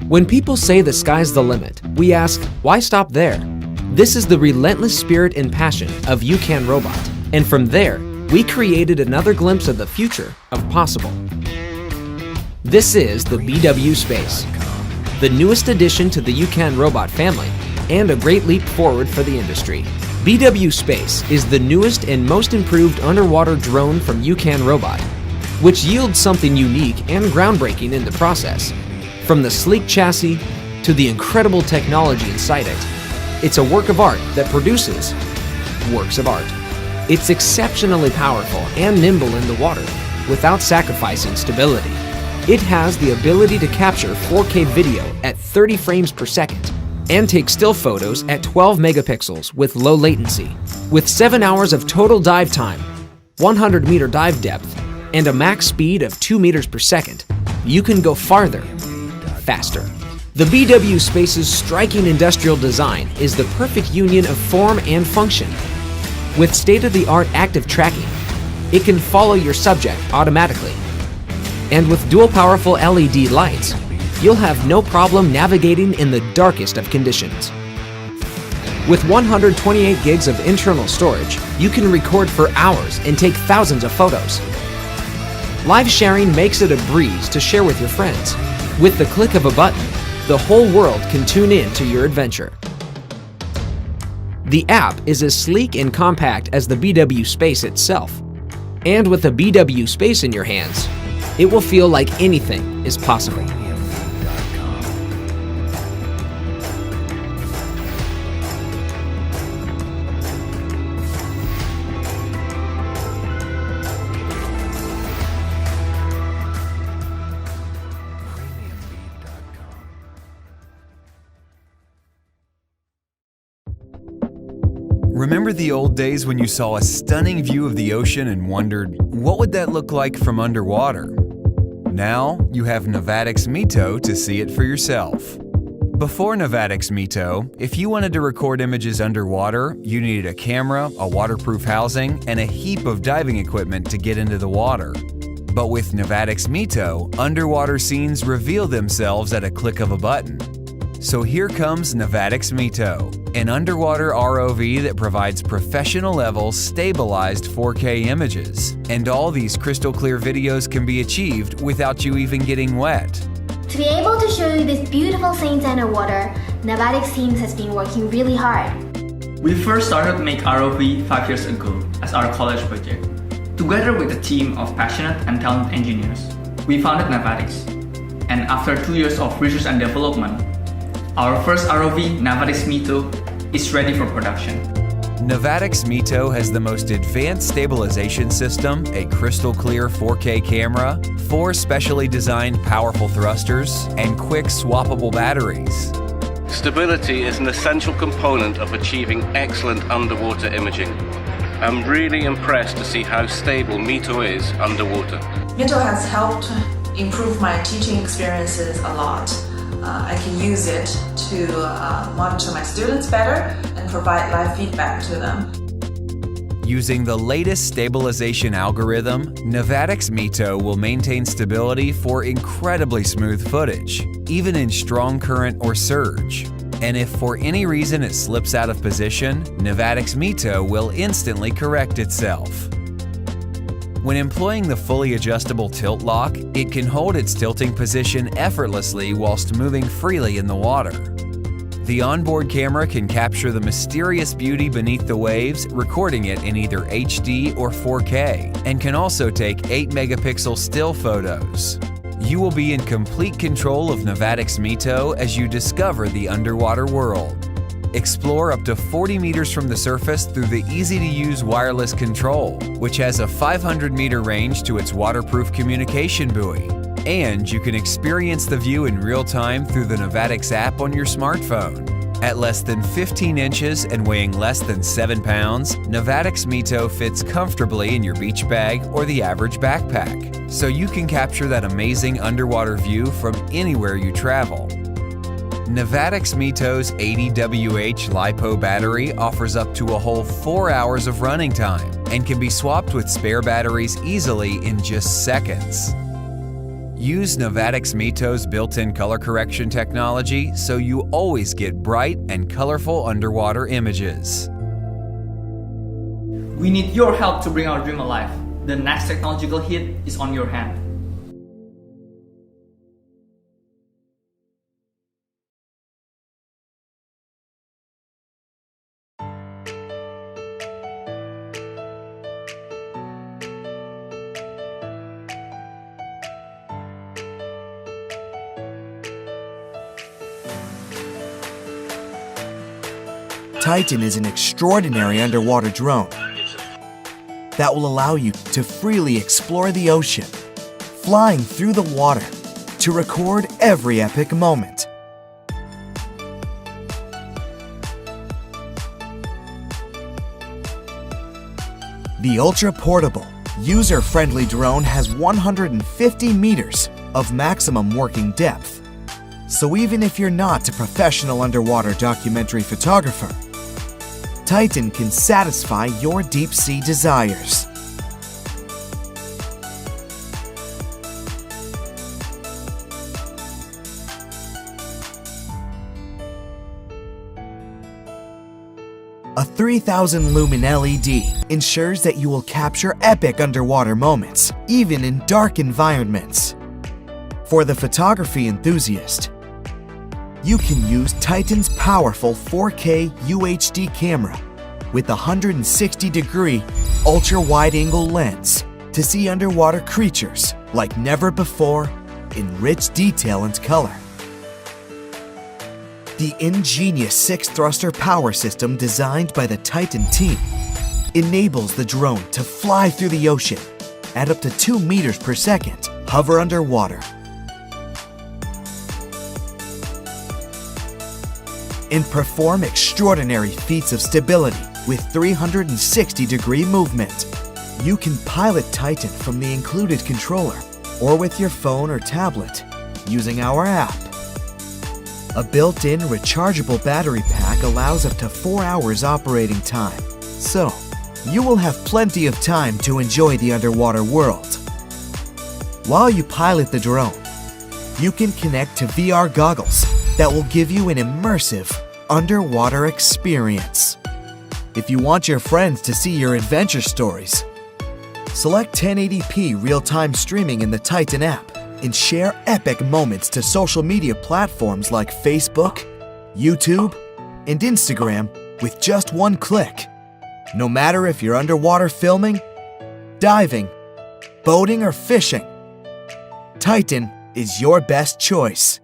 When people say the sky's the limit, we ask, why stop there? This is the relentless spirit and passion of UCAN Robot, and from there, we created another glimpse of the future of possible. This is the BW Space, the newest addition to the UCAN Robot family, and a great leap forward for the industry. BW Space is the newest and most improved underwater drone from UCAN Robot, which yields something unique and groundbreaking in the process. From the sleek chassis to the incredible technology inside it, it's a work of art that produces works of art. It's exceptionally powerful and nimble in the water without sacrificing stability. It has the ability to capture 4K video at 30 frames per second and take still photos at 12 megapixels with low latency. With 7 hours of total dive time, 100-meter dive depth, and a max speed of 2 meters per second, you can go farther, faster. The BW Space's striking industrial design is the perfect union of form and function. With state-of-the-art active tracking, it can follow your subject automatically. And with dual powerful LED lights, you'll have no problem navigating in the darkest of conditions. With 128 gigs of internal storage, you can record for hours and take thousands of photos. Live sharing makes it a breeze to share with your friends. With the click of a button, the whole world can tune in to your adventure. The app is as sleek and compact as the BW Space itself. And with the BW Space in your hands, it will feel like anything is possible. Remember the old days when you saw a stunning view of the ocean and wondered, what would that look like from underwater? Now, you have Navatics MITO to see it for yourself. Before Navatics MITO, if you wanted to record images underwater, you needed a camera, a waterproof housing, and a heap of diving equipment to get into the water. But with Navatics MITO, underwater scenes reveal themselves at a click of a button. So here comes Navatics MITO, an underwater ROV that provides professional-level, stabilized 4K images. And all these crystal clear videos can be achieved without you even getting wet. To be able to show you these beautiful scenes underwater, Navatics teams has been working really hard. We first started to make ROV 5 years ago as our college project. Together with a team of passionate and talented engineers, we founded Navatics. And after 2 years of research and development, our first ROV, Navatics MITO, is ready for production. Navatics MITO has the most advanced stabilization system, a crystal clear 4K camera, 4 specially designed powerful thrusters, and quick swappable batteries. Stability is an essential component of achieving excellent underwater imaging. I'm really impressed to see how stable MITO is underwater. MITO has helped improve my teaching experiences a lot. I can use it to monitor my students better and provide live feedback to them. Using the latest stabilization algorithm, Navatics MITO will maintain stability for incredibly smooth footage, even in strong current or surge. And if for any reason it slips out of position, Navatics MITO will instantly correct itself. When employing the fully adjustable tilt lock, it can hold its tilting position effortlessly whilst moving freely in the water. The onboard camera can capture the mysterious beauty beneath the waves, recording it in either HD or 4K, and can also take 8 megapixel still photos. You will be in complete control of Navatics MITO as you discover the underwater world. Explore up to 40 meters from the surface through the easy-to-use wireless control, which has a 500-meter range to its waterproof communication buoy. And you can experience the view in real time through the Navatics app on your smartphone. At less than 15 inches and weighing less than 7 pounds, Navatics MITO fits comfortably in your beach bag or the average backpack, so you can capture that amazing underwater view from anywhere you travel. Navatics MITO's 80Wh LiPo battery offers up to a whole 4 hours of running time and can be swapped with spare batteries easily in just seconds. Use Navatics MITO's built-in color correction technology so you always get bright and colorful underwater images. We need your help to bring our dream alive. The next technological hit is on your hand. Titan is an extraordinary underwater drone that will allow you to freely explore the ocean, flying through the water to record every epic moment. The ultra-portable, user-friendly drone has 150 meters of maximum working depth. So even if you're not a professional underwater documentary photographer, Titan can satisfy your deep-sea desires. A 3000 lumen LED ensures that you will capture epic underwater moments, even in dark environments. For the photography enthusiast, you can use Titan's powerful 4K UHD camera with a 160-degree ultra-wide-angle lens to see underwater creatures like never before in rich detail and color. The ingenious 6-thruster power system designed by the Titan team enables the drone to fly through the ocean at up to 2 meters per second, hover underwater, and perform extraordinary feats of stability with 360-degree movement. You can pilot Titan from the included controller or with your phone or tablet using our app. A built-in rechargeable battery pack allows up to 4 hours operating time, so you will have plenty of time to enjoy the underwater world. While you pilot the drone, you can connect to VR goggles that will give you an immersive underwater experience. If you want your friends to see your adventure stories, select 1080p real-time streaming in the Titan app and share epic moments to social media platforms like Facebook, YouTube, and Instagram with just one click. No matter if you're underwater filming, diving, boating, or fishing, Titan is your best choice.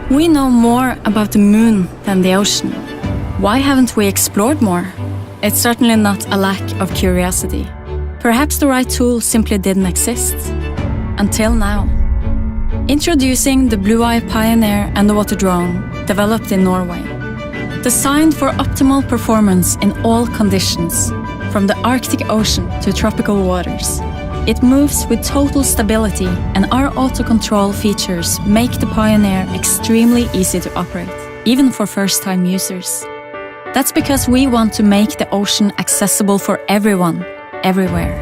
We know more about the moon than the ocean. Why haven't we explored more? It's certainly not a lack of curiosity. Perhaps the right tool simply didn't exist. Until now. Introducing the Blueye Pioneer underwater drone, developed in Norway. Designed for optimal performance in all conditions, from the Arctic Ocean to tropical waters. It moves with total stability, and our auto-control features make the Pioneer extremely easy to operate, even for first-time users. That's because we want to make the ocean accessible for everyone, everywhere.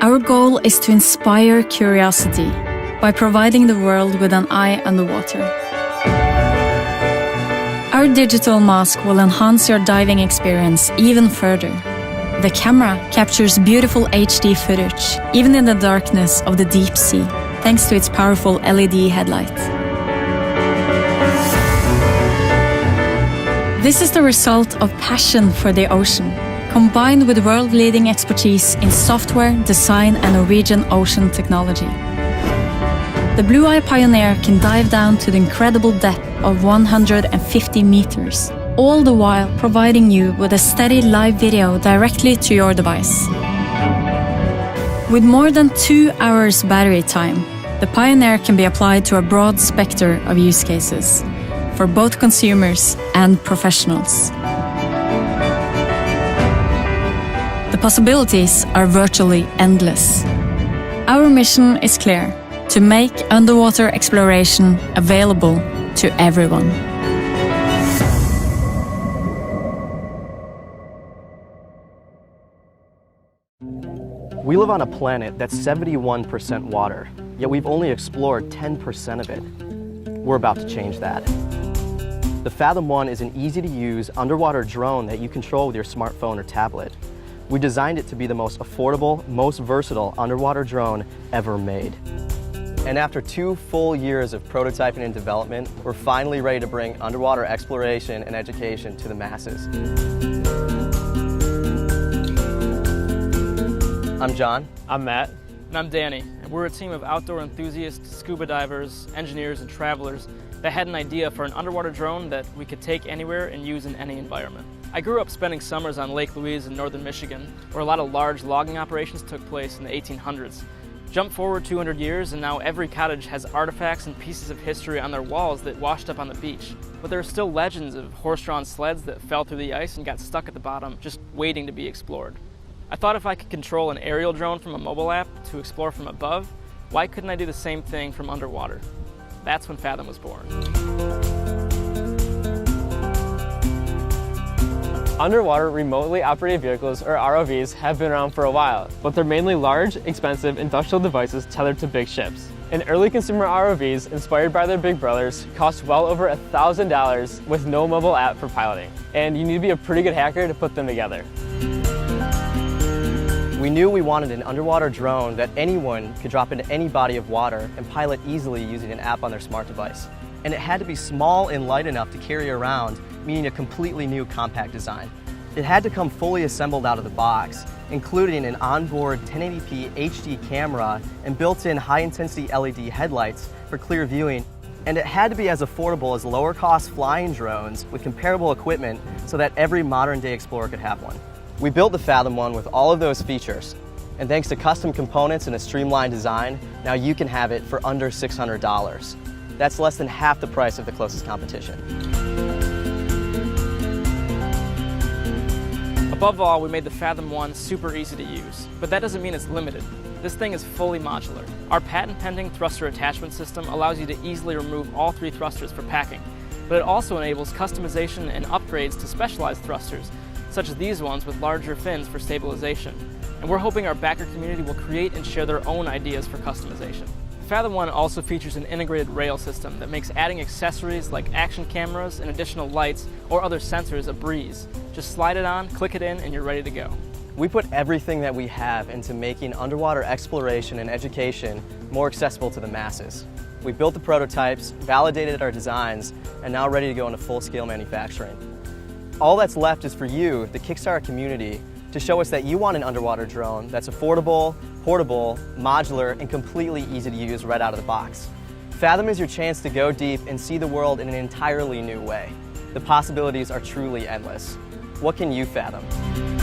Our goal is to inspire curiosity by providing the world with an eye underwater. Our digital mask will enhance your diving experience even further. The camera captures beautiful HD footage, even in the darkness of the deep sea, thanks to its powerful LED headlight. This is the result of passion for the ocean, combined with world-leading expertise in software, design, and Norwegian ocean technology. The Blueye Pioneer can dive down to the incredible depth of 150 meters, all the while providing you with a steady live video directly to your device. With more than 2 hours battery time, the Pioneer can be applied to a broad spectrum of use cases, for both consumers and professionals. The possibilities are virtually endless. Our mission is clear: to make underwater exploration available to everyone. We live on a planet that's 71% water, yet we've only explored 10% of it. We're about to change that. The Fathom 1 is an easy-to-use underwater drone that you control with your smartphone or tablet. We designed it to be the most affordable, most versatile underwater drone ever made. And after 2 full years of prototyping and development, we're finally ready to bring underwater exploration and education to the masses. I'm John. I'm Matt. And I'm Danny. And we're a team of outdoor enthusiasts, scuba divers, engineers, and travelers that had an idea for an underwater drone that we could take anywhere and use in any environment. I grew up spending summers on Lake Louise in northern Michigan, where a lot of large logging operations took place in the 1800s. Jump forward 200 years and now every cottage has artifacts and pieces of history on their walls that washed up on the beach. But there are still legends of horse-drawn sleds that fell through the ice and got stuck at the bottom, just waiting to be explored. I thought if I could control an aerial drone from a mobile app to explore from above, why couldn't I do the same thing from underwater? That's when Fathom was born. Underwater remotely operated vehicles, or ROVs, have been around for a while, but they're mainly large, expensive industrial devices tethered to big ships. And early consumer ROVs, inspired by their big brothers, cost well over $1,000 with no mobile app for piloting. And you need to be a pretty good hacker to put them together. We knew we wanted an underwater drone that anyone could drop into any body of water and pilot easily using an app on their smart device. And it had to be small and light enough to carry around, meaning a completely new compact design. It had to come fully assembled out of the box, including an onboard 1080p HD camera and built-in high-intensity LED headlights for clear viewing. And it had to be as affordable as lower-cost flying drones with comparable equipment so that every modern-day explorer could have one. We built the Fathom 1 with all of those features, and thanks to custom components and a streamlined design, now you can have it for under $600. That's less than half the price of the closest competition. Above all, we made the Fathom 1 super easy to use, but that doesn't mean it's limited. This thing is fully modular. Our patent-pending thruster attachment system allows you to easily remove all 3 thrusters for packing, but it also enables customization and upgrades to specialized thrusters, such as these ones with larger fins for stabilization. And we're hoping our backer community will create and share their own ideas for customization. Fathom 1 also features an integrated rail system that makes adding accessories like action cameras and additional lights or other sensors a breeze. Just slide it on, click it in, and you're ready to go. We put everything that we have into making underwater exploration and education more accessible to the masses. We built the prototypes, validated our designs, and now ready to go into full-scale manufacturing. All that's left is for you, the Kickstarter community, to show us that you want an underwater drone that's affordable, portable, modular, and completely easy to use right out of the box. Fathom is your chance to go deep and see the world in an entirely new way. The possibilities are truly endless. What can you fathom?